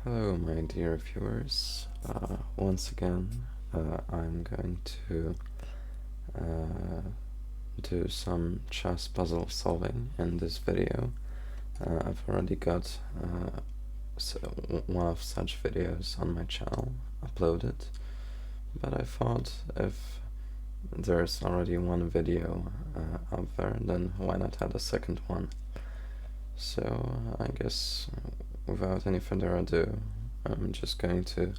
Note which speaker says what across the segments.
Speaker 1: Hello, my dear viewers. Once again, I'm going to uh, do some chess puzzle solving in this video. I've already got one of such videos on my channel uploaded, but I thought if there's already one video out there, then why not add a second one? So I guess without any further ado, I'm just going to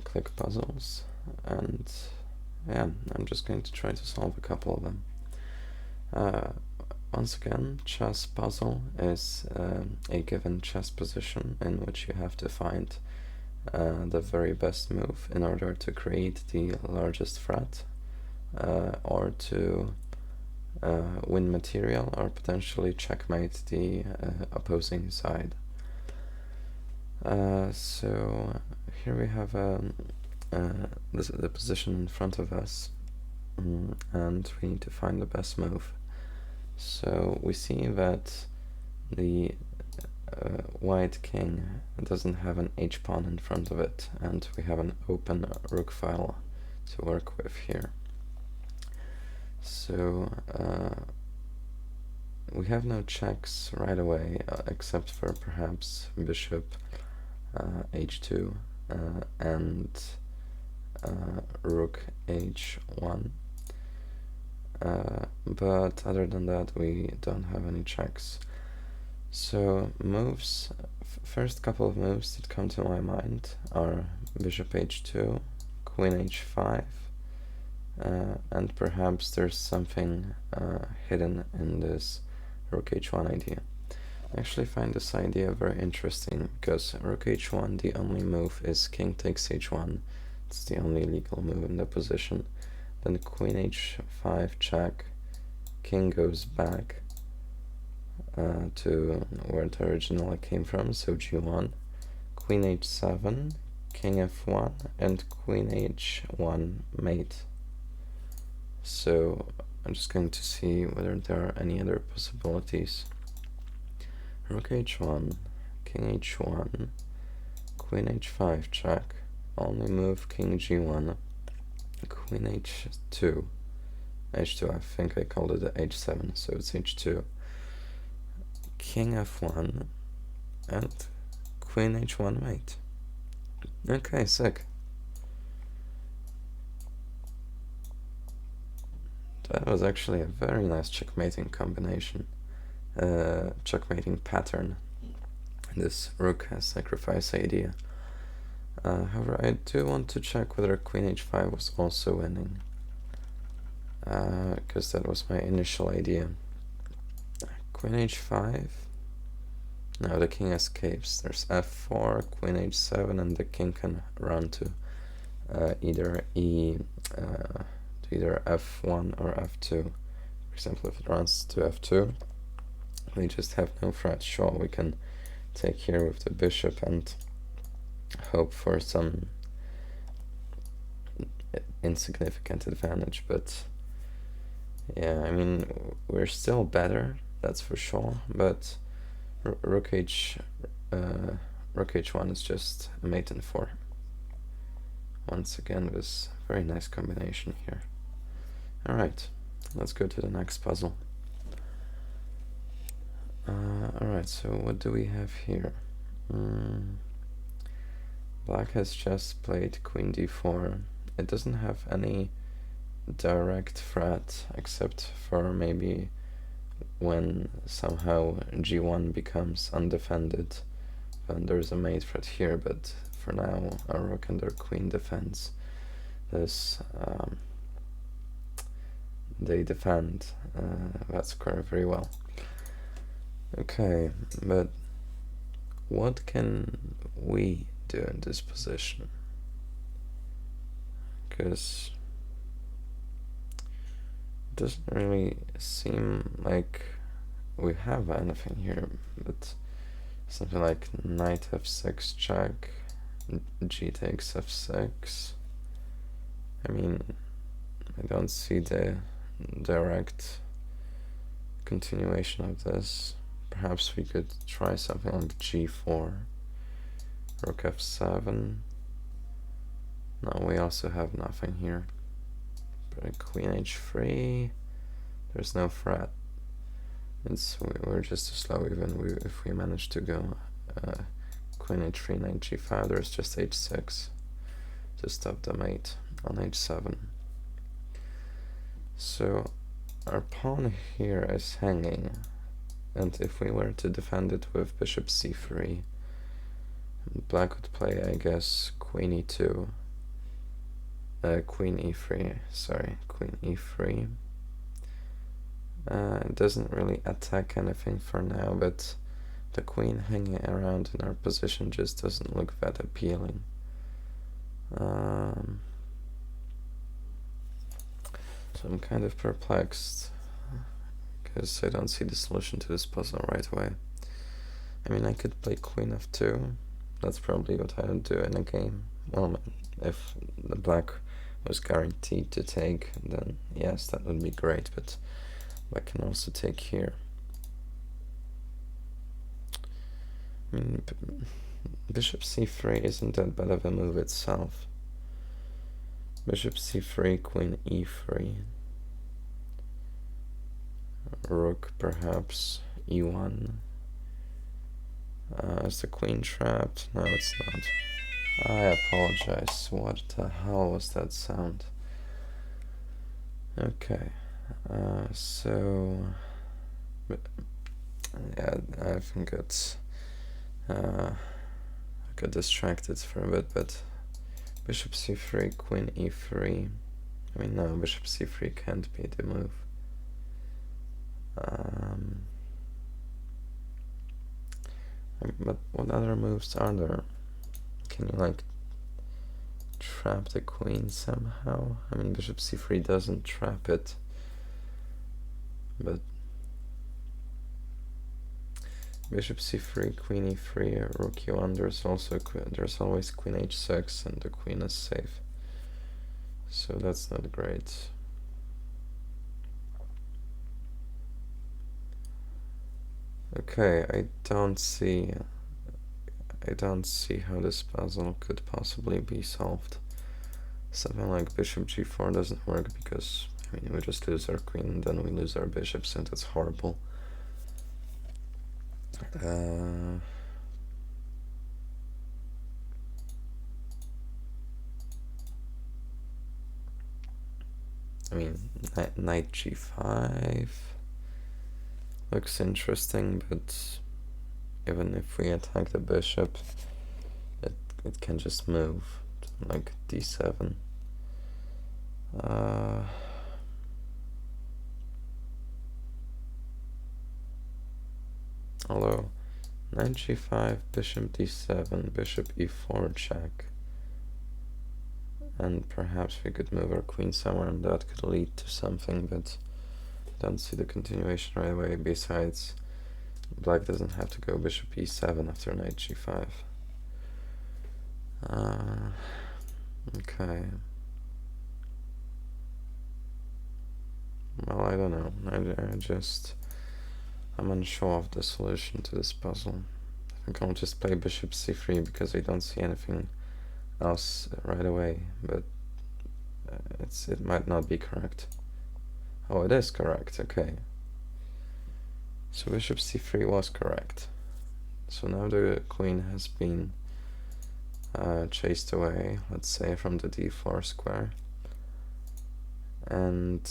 Speaker 1: click puzzles, and yeah, I'm just going to try to solve a couple of them. Once again, chess puzzle is a given chess position in which you have to find the very best move in order to create the largest threat, or to win material, or potentially checkmate the opposing side. So here we have the position in front of us, and we need to find the best move. So we see that the white king doesn't have an h-pawn in front of it, and we have an open rook file to work with here. So we have no checks right away, except for perhaps bishop h2 and rook h1. But other than that, we don't have any checks. So moves, first couple of moves that come to my mind are bishop h2, queen h5, and perhaps there's something hidden in this rook h1 idea. I actually find this idea very interesting because rook h1, the only move is king takes h1. It's the only legal move in the position. Then queen h5 check, king goes back to where it originally came from, so g1, queen h7, king f1, and queen h1 mate. So I'm just going to see whether there are any other possibilities. Rook h1, king h1, queen h5 check, only move king g1, queen h2, h2, I think I called it h7, so it's h2, king f1, and queen h1 mate. Okay, sick. That was actually a very nice checkmating combination, checkmating pattern, this rook has sacrifice idea. However, I do want to check whether queen h5 was also winning, because that was my initial idea. Queen h5, now the king escapes, there's f4, queen h7, and the king can run to either either f1 or f2. For example, if it runs to f2, we just have no threat. Sure, we can take here with the bishop and hope for some insignificant advantage, but yeah, I mean, we're still better, that's for sure, but rook h1 is just a mate in 4. Once again, this very nice combination here. Alright, let's go to the next puzzle. Alright, so what do we have here? Black has just played queen d4. It doesn't have any direct threat, except for maybe when somehow g1 becomes undefended, then there's a mate threat here, but for now our rook and our queen defends this. They defend that square very well. Okay, but what can we do in this position? Because it doesn't really seem like we have anything here, but something like knight f6 check, g takes f6. I mean, I don't see the direct continuation of this. Perhaps we could try something like g4. Rook f7. No, we also have nothing here. But queen h3. There's no threat. We're just too slow even if we manage to go queen h3, knight g5. There's just h6 to stop the mate on h7. So our pawn here is hanging, and if we were to defend it with bishop c3, black would play, I guess, queen e2, queen e3, sorry, queen e3. It doesn't really attack anything for now, but the queen hanging around in our position just doesn't look that appealing. So I'm kind of perplexed, because I don't see the solution to this puzzle right away. I mean, I could play queen f2. That's probably what I would do in a game. Well, if the black was guaranteed to take, then yes, that would be great, but black can also take here. I mean, bishop c3 isn't that bad of a move itself. Bishop c3, queen e3. Rook perhaps e1. Is the queen trapped? No, it's not. I apologize. What the hell was that sound? Okay. So yeah, I think it's I got distracted for a bit, but bishop c3, queen e3. I mean, no, bishop c3 can't be the move. But what other moves are there? Can you like trap the queen somehow? I mean, bishop c3 doesn't trap it, but bishop c3, queen e3, rook e1. There's always queen h6, and the queen is safe. So that's not great. Okay, I don't see how this puzzle could possibly be solved. Something like bishop g4 doesn't work because, I mean, we just lose our queen and then we lose our bishop, so that's horrible. I mean, knight g5 looks interesting, but even if we attack the bishop, it can just move to like d7. Although knight g5, bishop d7, bishop e4 check, and perhaps we could move our queen somewhere and that could lead to something, but don't see the continuation right away. Besides, black doesn't have to go bishop e7 after knight g5. Okay. Well, I don't know. I'm unsure of the solution to this puzzle. I think I'll just play bishop c3 because I don't see anything else right away, but it might not be correct. Oh, it is correct, okay. So bishop c3 was correct. So now the queen has been chased away, let's say, from the d4 square. And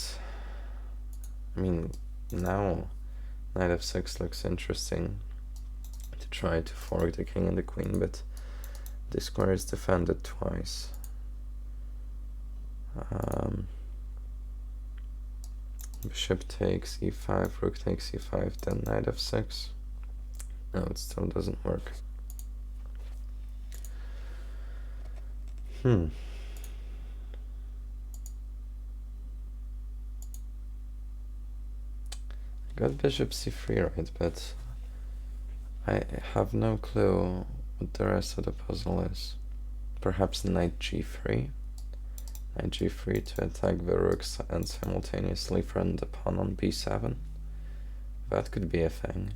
Speaker 1: I mean, now knight f6 looks interesting to try to fork the king and the queen, but the square is defended twice. Bishop takes e5, rook takes e5, then knight f6. No, it still doesn't work. Got bishop c3 right, but I have no clue what the rest of the puzzle is. Perhaps knight g3? Knight g3 to attack the rooks and simultaneously threaten the pawn on b7. That could be a thing.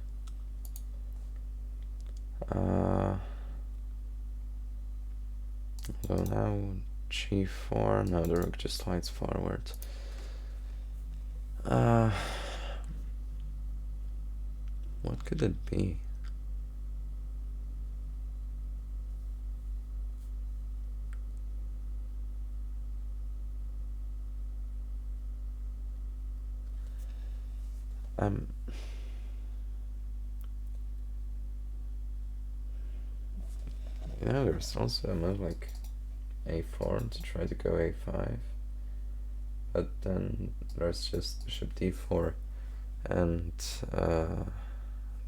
Speaker 1: So now g4, no, the rook just slides forward. What could it be? You know, there's also a move like a4 to try to go a5, but then there's just bishop d4, and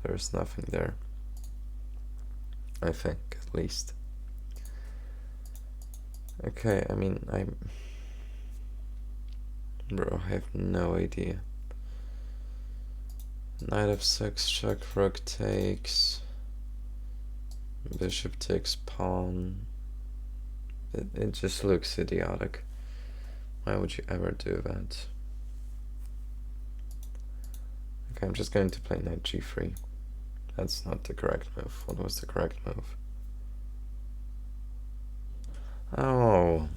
Speaker 1: there's nothing there, I think, at least. Okay, I mean, bro, I have no idea. Knight f6, check, rook takes, bishop takes pawn. It just looks idiotic. Why would you ever do that? Okay, I'm just going to play knight g3. That's not the correct move. What was the correct move? Oh,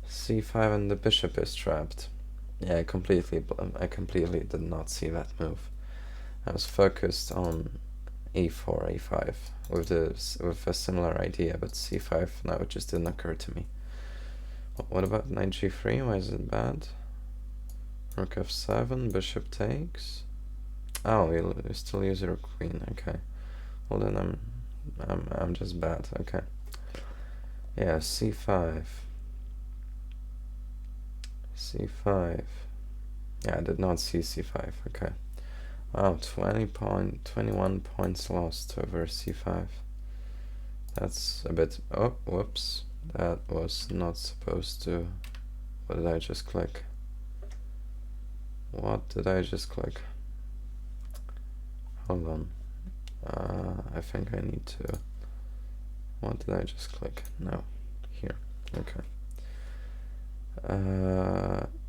Speaker 1: c5 and the bishop is trapped. Yeah, I completely did not see that move. I was focused on e4, a5 with a similar idea, but c5 now it just didn't occur to me. What about knight g3? Why is it bad? Rook f7, bishop takes. Oh, you still use your queen. Okay. Well then I'm just bad. Okay. Yeah, c5. c5. Yeah, I did not see c5. Okay. Wow, 21 points lost over c5. That's a bit... Oh, whoops. That was not supposed to... What did I just click? What did I just click? Hold on. I think I need to... What did I just click? No. Here. Okay.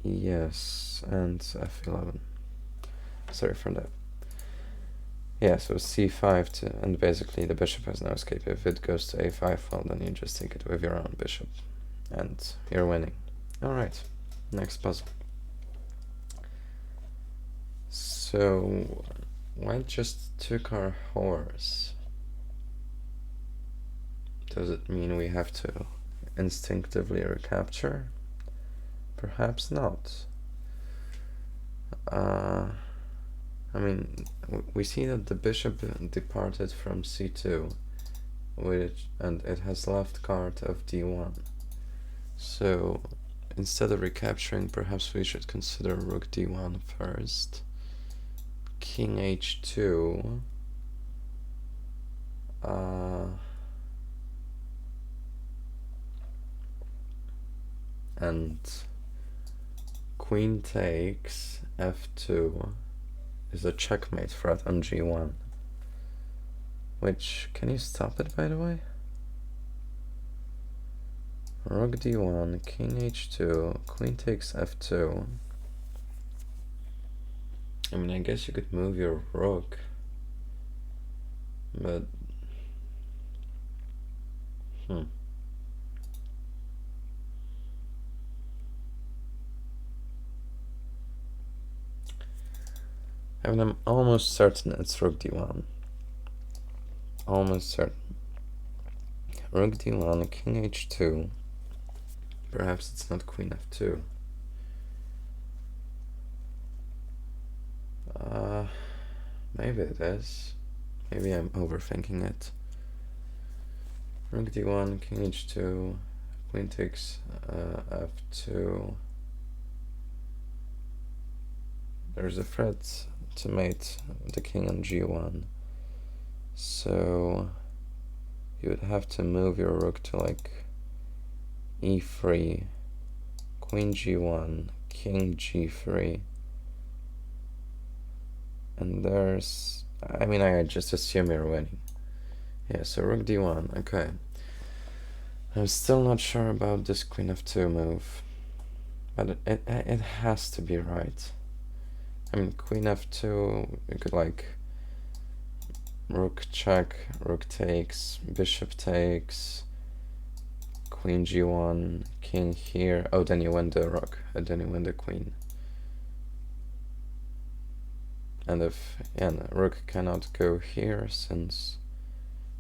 Speaker 1: Yes, and f11. Sorry for that. Yeah, so c5 and basically the bishop has no escape. If it goes to a5, well, then you just take it with your own bishop, and you're winning. All right, next puzzle. So white just took our horse. Does it mean we have to instinctively recapture? Perhaps not. I mean, we see that the bishop departed from c2, and it has left card of d1. So instead of recapturing, perhaps we should consider rook d1 first. King h2. And queen takes f2 is a checkmate threat on g1. Which, can you stop it, by the way? Rook d1, king h2, queen takes f2. I mean, I guess you could move your rook, but... I mean, I'm almost certain it's rook d1. Almost certain. Rook d1, king h2. Perhaps it's not queen f2. Maybe it is. Maybe I'm overthinking it. Rook d1, king h2, queen takes f2. There's a threat to mate the king on g1. So you would have to move your rook to like e3, queen g1, king g3. And there's... I mean, I just assume you're winning. Yeah, so rook d1, okay. I'm still not sure about this queen f2 move. But it has to be right. I mean, queen f2, you could like... Rook check, rook takes, bishop takes, queen g1, king here. Oh, then you win the rook, and then you win the queen. And if, yeah, the rook cannot go here since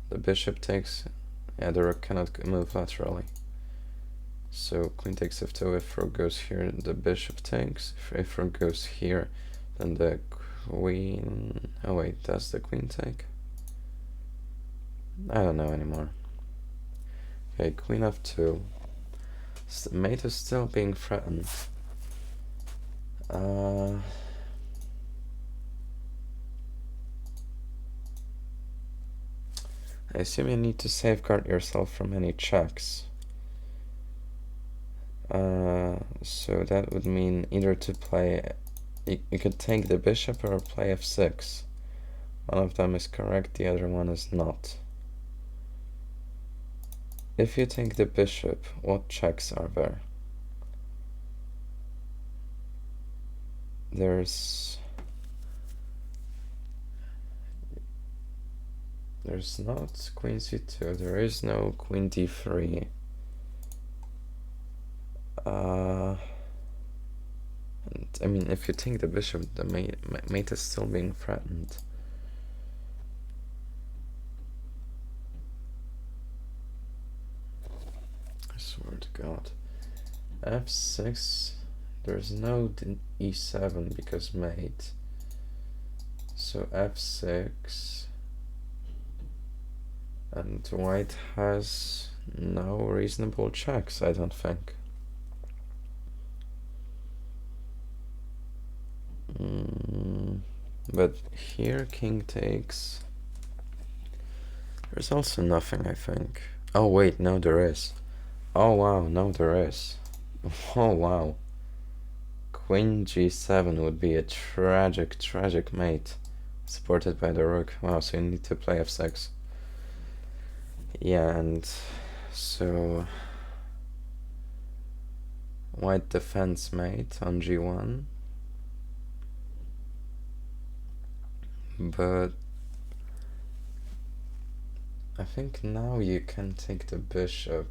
Speaker 1: the bishop takes, yeah, the rook cannot move laterally. So queen takes f2, if rook goes here, the bishop takes. If rook goes here, then the queen, oh wait, does the queen take? I don't know anymore. Okay, queen f2. Mate is still being threatened. I assume you need to safeguard yourself from any checks. So that would mean either to play, you could take the bishop or play f6. One of them is correct, the other one is not. If you take the bishop, what checks are there? There's not queen c2, there is no queen d3. And I mean, if you take the bishop, the mate is still being threatened. I swear to God. f6, there's no e7 because mate. So f6. And white has no reasonable checks, I don't think. But here king takes. There's also nothing, I think. Oh wait, no there is. Oh wow, no there is. Oh wow. Queen g7 would be a tragic mate. Supported by the rook. Wow, so you need to play f6. Yeah, and so white defends mate on g1. But I think now you can take the bishop,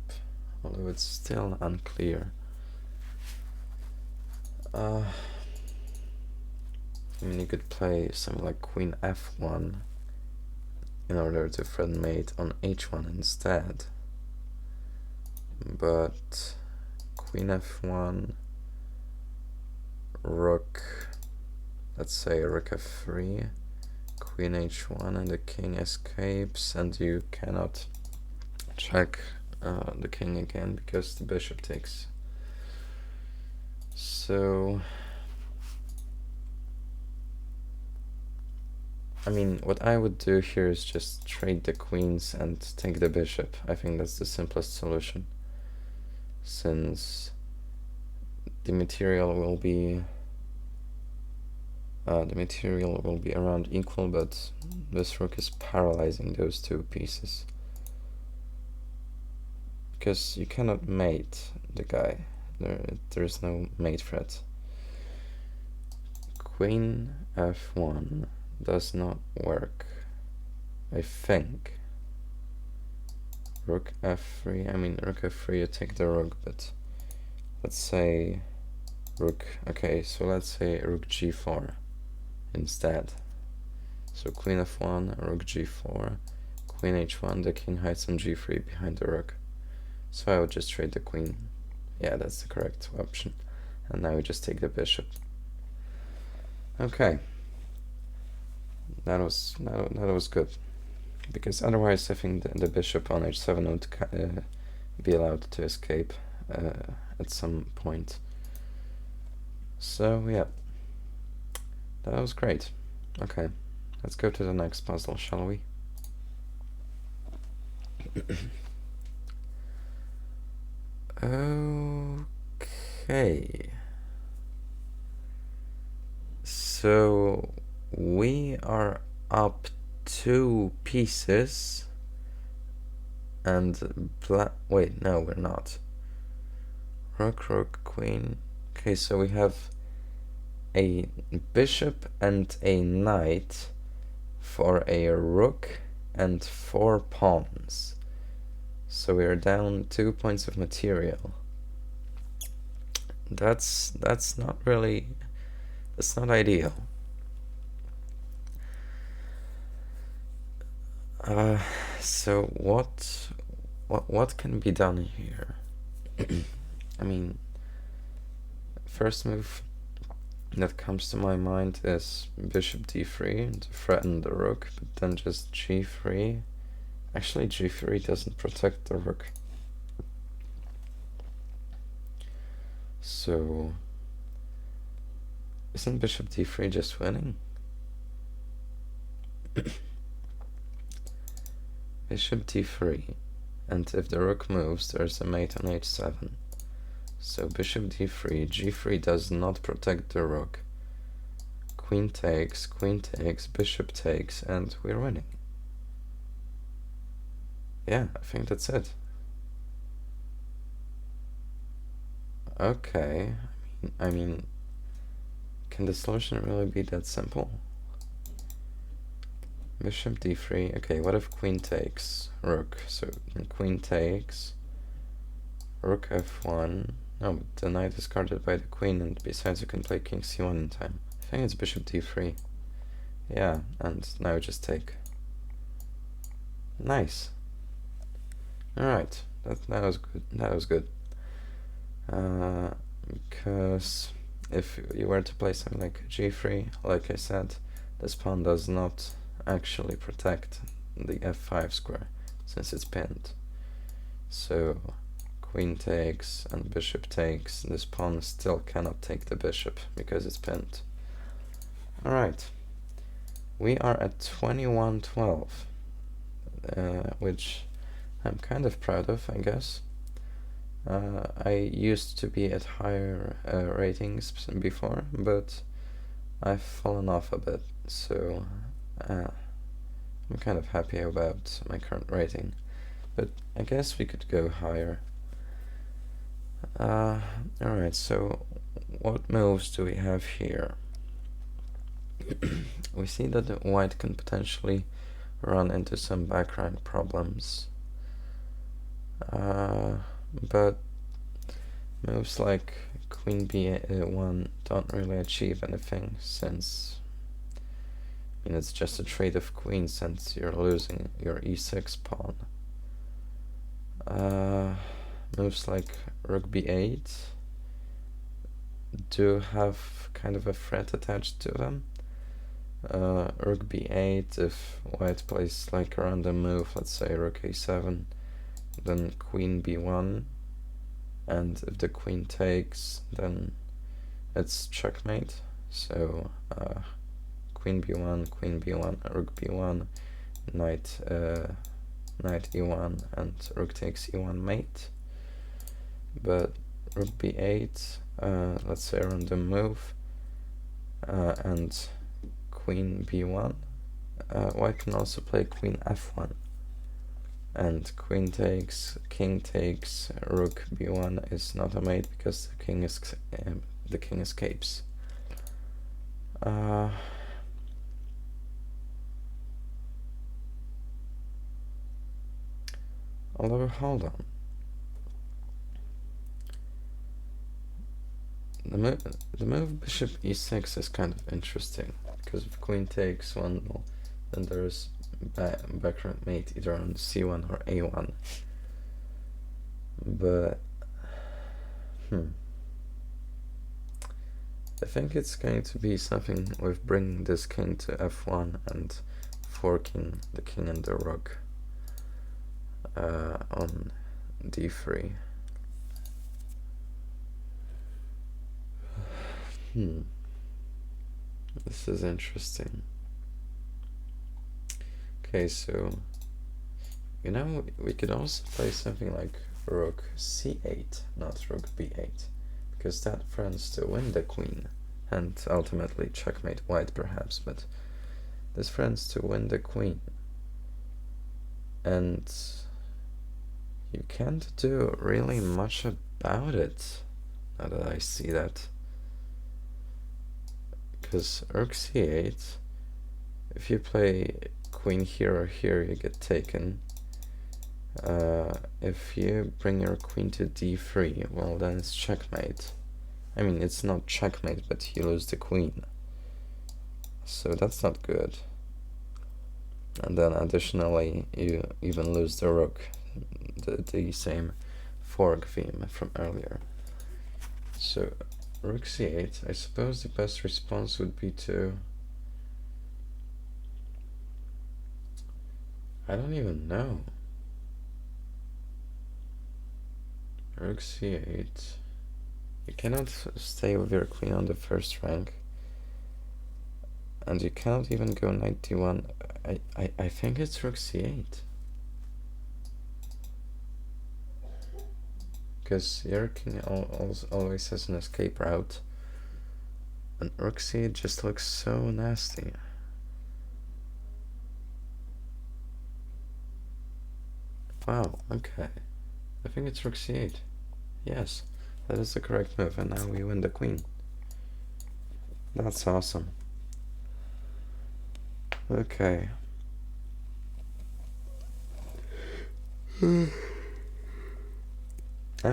Speaker 1: although it's still unclear. I mean, you could play something like queen f1 in order to threaten mate on h1 instead. But queen f1, rook, let's say rook f3, queen h1, and the king escapes, and you cannot check the king again because the bishop takes. So I mean, what I would do here is just trade the queens and take the bishop. I think that's the simplest solution, since the material will be around equal, but this rook is paralyzing those two pieces. Because you cannot mate the guy. There's no mate threat. Queen f1 does not work, I think. Rook f3, I mean rook f3 you take the rook, but let's say rook, okay, so let's say rook g4 instead. So queen f1, rook g4, queen h1, the king hides on g3 behind the rook. So I would just trade the queen. Yeah, that's the correct option. And now we just take the bishop. Okay. That was good. Because otherwise I think the bishop on h7 would be allowed to escape at some point. So yeah, that was great. Okay, let's go to the next puzzle, shall we? Okay. So we are up 2 pieces, and wait, no, we're not. Rook, rook, queen. Okay, so we have a bishop and a knight for a rook and 4 pawns. So we are down 2 points of material. That's not really, that's not ideal. So what can be done here? I mean, first move that comes to my mind is bishop d3 to threaten the rook, but then just g3. Actually, g3 doesn't protect the rook. So, isn't bishop d3 just winning? Bishop d3, and if the rook moves, there's a mate on h7. So bishop d3, g3 does not protect the rook. Queen takes, bishop takes, and we're winning. Yeah, I think that's it. Okay, I mean, can the solution really be that simple? Bishop d3, okay, what if queen takes rook? So queen takes, rook f1, no, but the knight is guarded by the queen, and besides you can play king c1 in time. I think it's bishop d3. Yeah, and now just take. Nice. Alright, that was good. That was good. Because if you were to play something like g3, like I said, this pawn does not actually protect the f5 square since it's pinned. So queen takes and bishop takes, this pawn still cannot take the bishop because it's pinned. Alright, we are at 21-12, which I'm kind of proud of, I guess. I used to be at higher ratings before, but I've fallen off a bit, so I'm kind of happy about my current rating, but I guess we could go higher. Alright, so what moves do we have here? We see that the white can potentially run into some back rank problems, but moves like queen b1 don't really achieve anything, since it's just a trade of queens since you're losing your e6 pawn. Moves like rook b8 do have kind of a threat attached to them. Rook b8, if white plays like a random move, let's say rook a7, then queen b1, and if the queen takes, then it's checkmate. So queen b1, rook b1, knight e1, and rook takes e1 mate. But rook b8, let's say a random move, and queen b1, white can also play queen f1, and queen takes, king takes, rook b1 is not a mate because the king escapes. Although, hold on. The move bishop e6 is kind of interesting, because if queen takes one, well, then there's background mate either on c1 or a1. But I think it's going to be something with bringing this king to f1 and forking the king and the rook on d3. This is interesting. Okay, so we could also play something like rook c8, not rook b8, because that threatens to win the queen and ultimately checkmate white perhaps, but this threatens to win the queen, and you can't do really much about it now that I see that. Because rook c8, if you play queen here or here, you get taken, if you bring your queen to d3, well, then it's checkmate. I mean, it's not checkmate, but you lose the queen. So that's not good. And then additionally, you even lose the rook, the same fork theme from earlier. So rook c8, I suppose the best response would be to... I don't even know. Rook c8. You cannot stay with your queen on the first rank. And you cannot even go knight d1. I think it's rook c8. Because your king always has an escape route. And rook c8 just looks so nasty. Wow, okay. I think it's rook c8. Yes, that is the correct move, and now we win the queen. That's awesome. Okay. I'm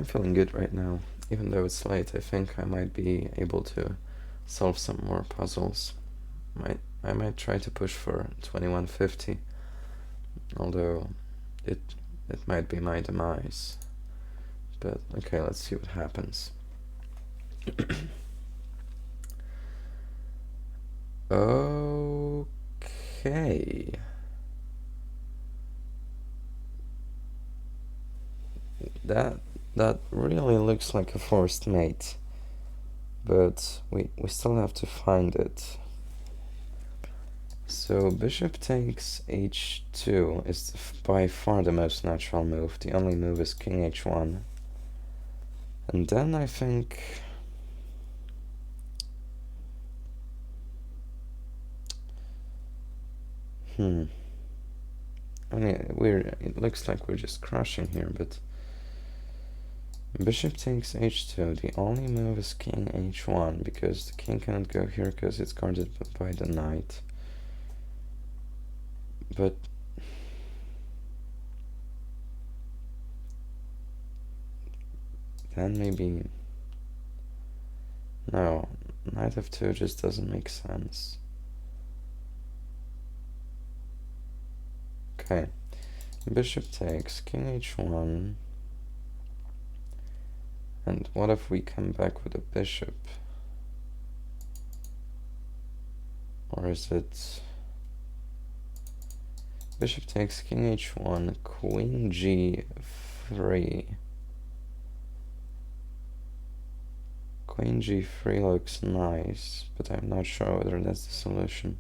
Speaker 1: feeling good right now. Even though it's late, I think I might be able to solve some more puzzles. I might try to push for 2150, although it might be my demise. But okay, let's see what happens. Okay. That really looks like a forced mate, but we still have to find it. So bishop takes h2 is by far the most natural move. The only move is king h1. And then I think... I mean, it looks like we're just crushing here, but... Bishop takes h2. The only move is king h1, because the king cannot go here because it's guarded by the knight. But... then maybe... no, knight f2 just doesn't make sense. Okay, bishop takes, king h1, and what if we come back with a bishop? Or is it... bishop takes, king h1, queen g3. Queen g3 looks nice, but I'm not sure whether that's the solution.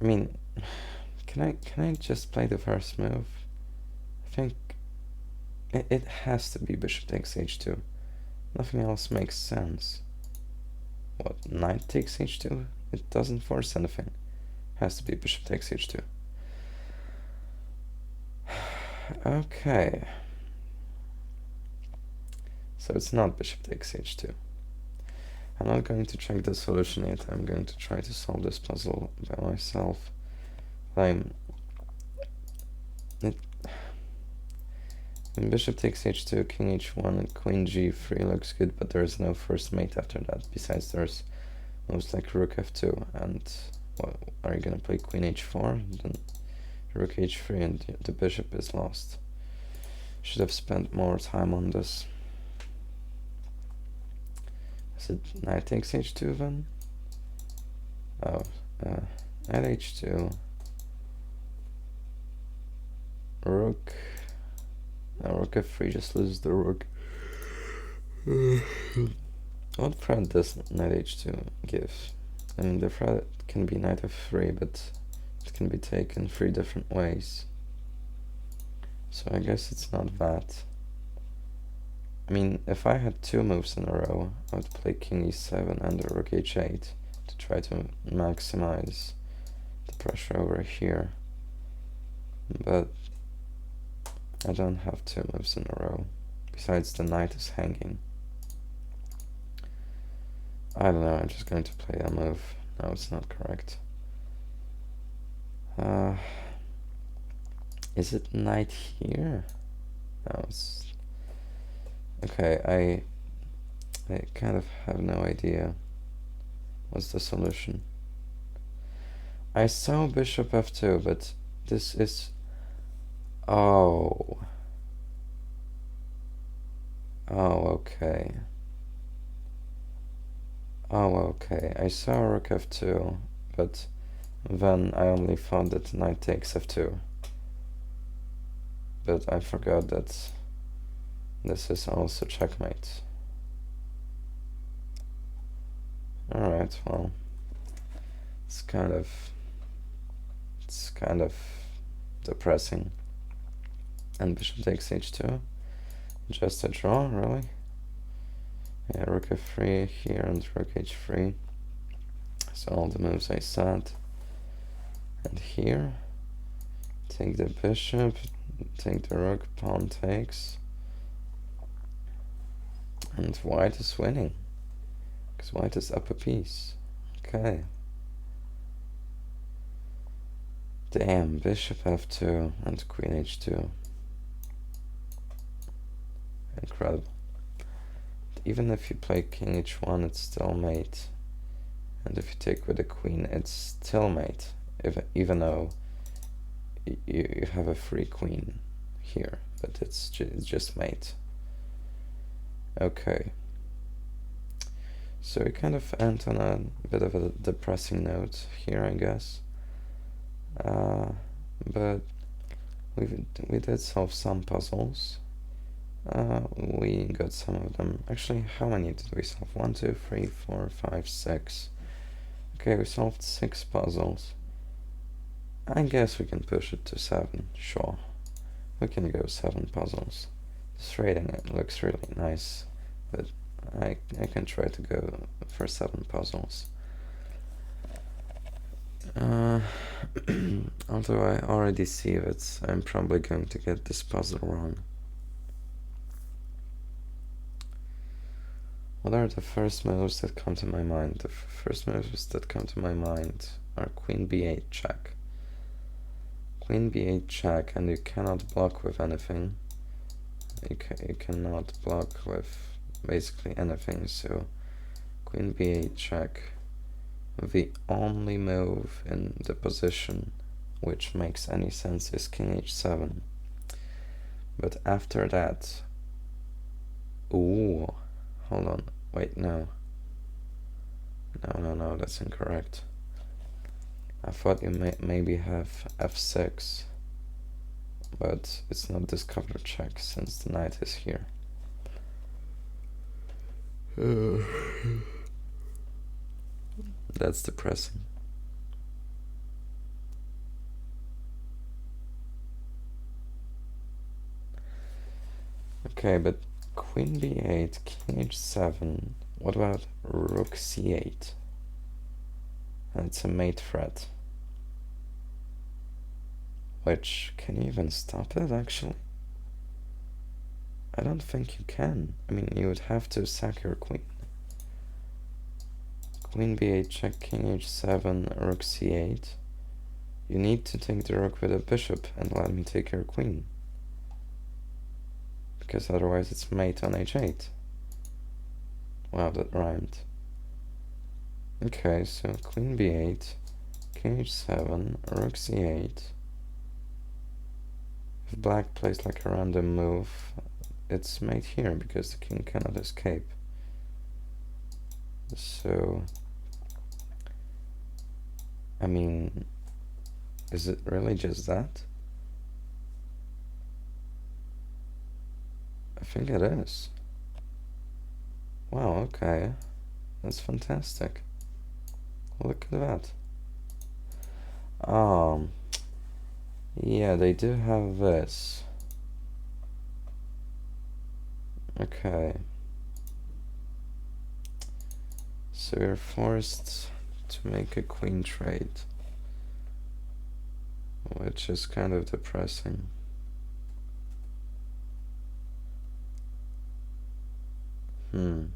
Speaker 1: I mean, can I just play the first move? I think it has to be bishop takes h2. Nothing else makes sense. What, knight takes h2? It doesn't force anything. Has to be bishop takes h2. Okay. So it's not bishop takes h2. I'm not going to check the solution yet. I'm going to try to solve this puzzle by myself. When bishop takes h2, king h1, and queen g3 looks good, but there is no first mate after that. Besides, there's moves like rook f2, and well, are you gonna play queen h4? Then rook h3, and the bishop is lost. Should have spent more time on this. Is it knight takes h2 then? Oh, knight h2. Rook. Now rook f3 just loses the rook. What threat does knight h2 give? I mean, the threat can be knight f3, but it can be taken 3 different ways. So I guess it's not that. I mean, if I had 2 moves in a row, I would play king e7 and the rook h8 to try to maximize the pressure over here. But I don't have 2 moves in a row. Besides, the knight is hanging. I don't know, I'm just going to play a move. No, it's not correct. Is it knight here? No, it's... Okay, I kind of have no idea. What's the solution? I saw bishop f2, but this is... Oh. Oh, okay. Oh, okay. I saw rook f2, but then I only found that knight takes f2. But I forgot that this is also checkmate. Alright, well, it's kind of depressing. And bishop takes h2. Just a draw, really? Yeah, rook f3 here and rook h3. So all the moves I said. And here, take the bishop, take the rook, pawn takes. And white is winning, because white is up a piece. Okay. Damn, bishop f2 and queen h2. Incredible. Even if you play king h1, it's still mate. And if you take with the queen, it's still mate. Even though you have a free queen here, but it's just mate. Okay. So we kind of end on a bit of a depressing note here, I guess. But we did solve some puzzles. We got some of them. Actually, how many did we solve? 1, 2, 3, 4, 5, 6. Okay, we solved 6 puzzles. I guess we can push it to 7, sure. We can go 7 puzzles. This rating looks really nice, but I can try to go for 7 puzzles. Although I already see that I'm probably going to get this puzzle wrong. What are the first moves that come to my mind? The first moves that come to my mind are queen b8 check. Queen b8 check, and you cannot block with anything. You cannot block with basically anything, so queen b8 check. The only move in the position which makes any sense is king h7. But after that... Ooh, hold on, wait, no. No, that's incorrect. I thought you maybe have f6, but it's not discovered check since the knight is here. That's depressing. Okay, but queen b8, king h7. What about rook c8? And it's a mate threat. Which, can you even stop it, actually? I don't think you can. I mean, you would have to sack your queen. Queen b8 check, king h7, rook c8. You need to take the rook with a bishop and let me take your queen. Because otherwise it's mate on h8. Wow, that rhymed. Okay, so queen b8, king h7, rook c8. If black plays like a random move, it's mate here because the king cannot escape. So, I mean, is it really just that? I think it is. Wow, okay. That's fantastic. Look at that. Yeah, they do have this. Okay. So we're forced to make a queen trade, which is kind of depressing. I'm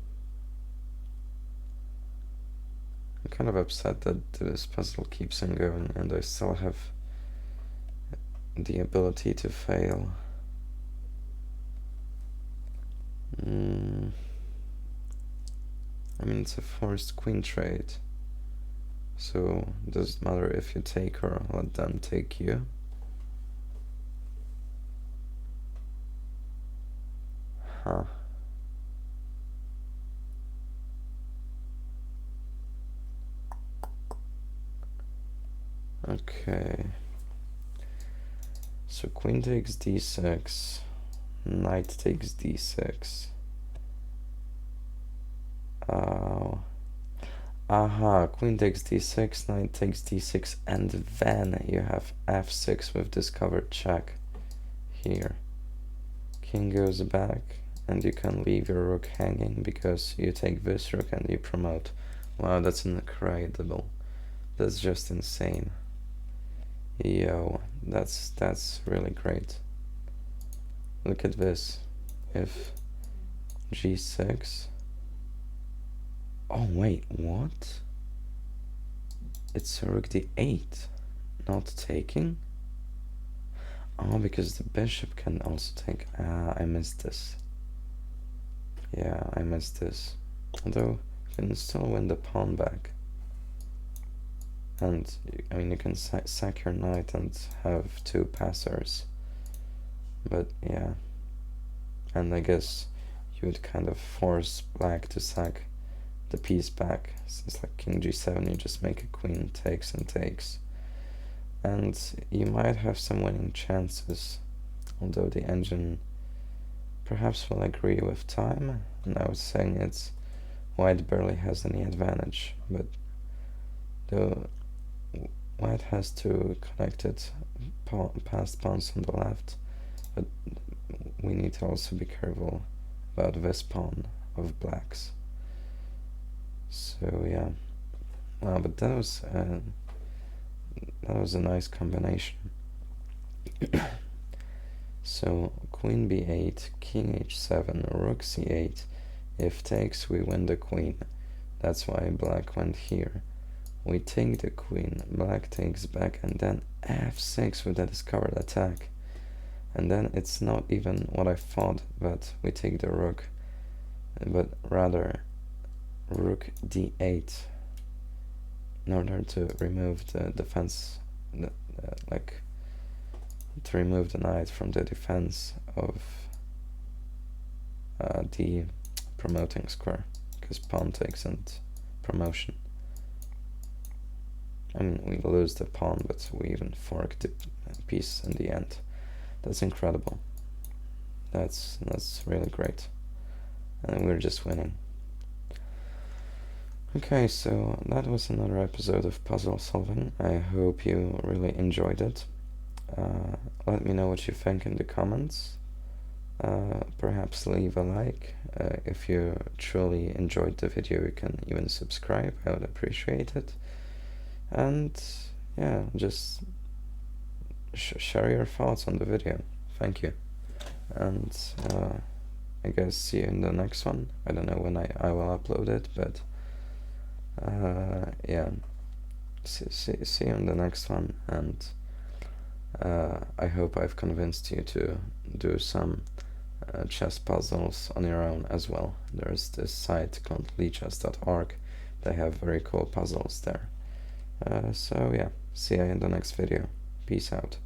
Speaker 1: kind of upset that this puzzle keeps on going and I still have the ability to fail. I mean, it's a forced queen trade, so it doesn't matter if you take or let them take you. Huh. Okay. So queen takes d6, knight takes d6. Queen takes d6, knight takes d6, and then you have f6 with discovered check here. King goes back, and you can leave your rook hanging because you take this rook and you promote. Wow, that's incredible. That's just insane. Yo, that's really great. Look at this. If g6. Oh wait, what? It's rook d8, not taking? Oh, because the bishop can also take. I missed this. Yeah, I missed this. Although, you can still win the pawn back. And, I mean, you can sack your knight and have two passers. But, yeah. And I guess you would kind of force black to sack the piece back, since like king g7 you just make a queen takes and takes, and you might have some winning chances, although the engine perhaps will agree with time, and I was saying it's white barely has any advantage, but the white has two connected passed pawns on the left, but we need to also be careful about this pawn of black's. So yeah, wow, but that was a nice combination. So queen b8, king h7, rook c8. If takes, we win the queen. That's why black went here. We take the queen, black takes back, and then f6 with a discovered attack. And then it's not even what I thought, that we take the rook, but rather rook d8 in order to remove the defense, like to remove the knight from the defense of the promoting square, because pawn takes and promotion. I mean, we lose the pawn, but we even fork the piece in the end. That's incredible. That's really great, and we're just winning. Okay, so that was another episode of Puzzle Solving. I hope you really enjoyed it. Let me know what you think in the comments. Perhaps leave a like. If you truly enjoyed the video, you can even subscribe. I would appreciate it. And yeah, just share your thoughts on the video. Thank you. And I guess see you in the next one. I don't know when I will upload it, but yeah, see you in the next one, and I hope I've convinced you to do some chess puzzles on your own as well. There's this site called lichess.org. They have very cool puzzles there. So yeah, see you in the next video. Peace out.